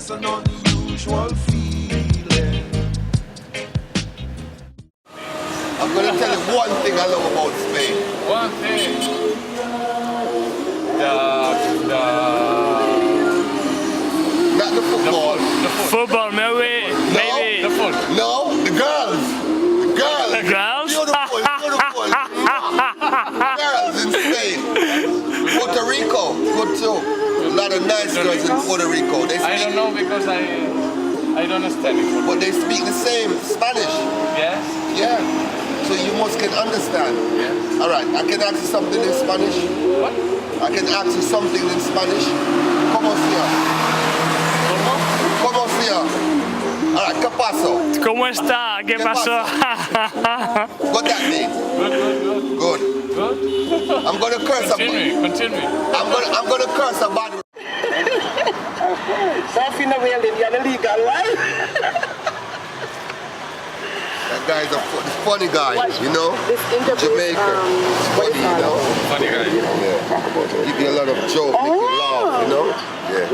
just an unusual feeling. I'm gonna tell you one thing I love about Spain. One thing. Not the football. Football, maybe. The foot. No, the girls. The girls. The girls? Beautiful, beautiful. Girls in Spain. Puerto Rico, good too. A lot of nice girls in Puerto Rico. They I speak, don't know because I don't understand it. but they speak the same Spanish. Yes? Yeah. So you must can understand. Yes. All right, I can ask you something in Spanish. What? I can ask you something in Spanish. ¿Cómo sea? ¿Cómo sea? All right, ¿qué pasó? ¿Cómo está? ¿Qué pasó? What that mean? Good. Good. Good? I'm gonna curse Continue. I'm gonna curse about it. Something that we are in the legal, right? That guy's a funny guy, you know? Jamaica. Funny, you know? Funny guy. Yeah. Give you a lot of joke, make you laugh, you know? Yeah.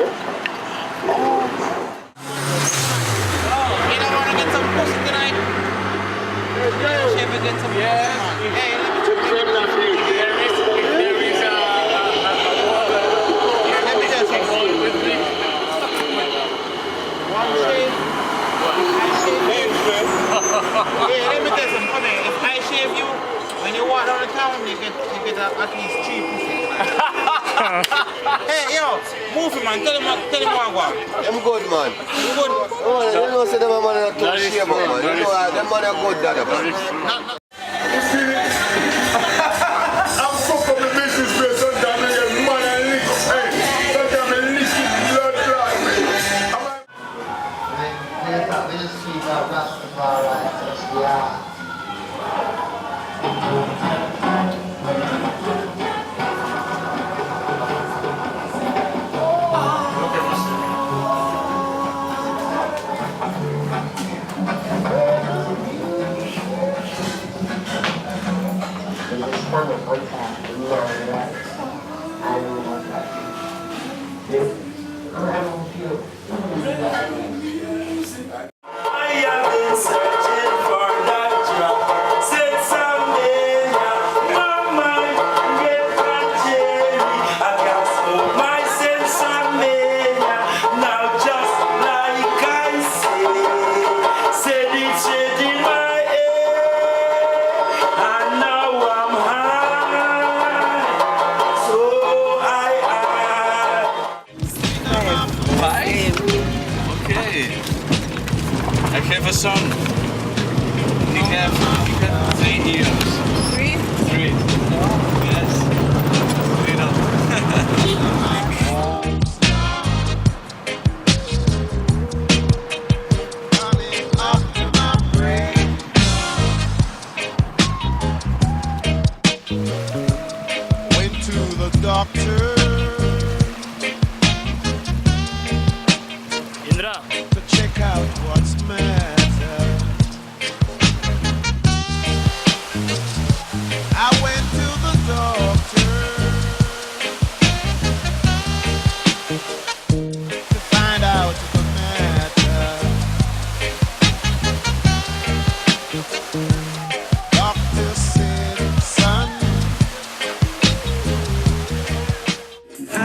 You don't want to get some pussy tonight? You ever get some Yeah. Hey, let me check it. Let me just check it. One shave. Yeah, let me tell you something. Come here. If I shave you, when you walk down the town, you get at least 3 pussy. Hey, yo, move him, man. Tell him what I want. I'm good, man. You good? Oh, you know, say them man are too That is shame, true, man. that You is know, them man are good, dad, man. I'm fuck up the business place sometimes I get mad and lick. Hey, sometimes I lick it blood clot, man. We just speak out Rastafari, I have a son. He have 3 years. 3? Yes. Went to the doctor Indra. to check out what's matter. I went to the doctor to find out the matter. Doctor said, son, I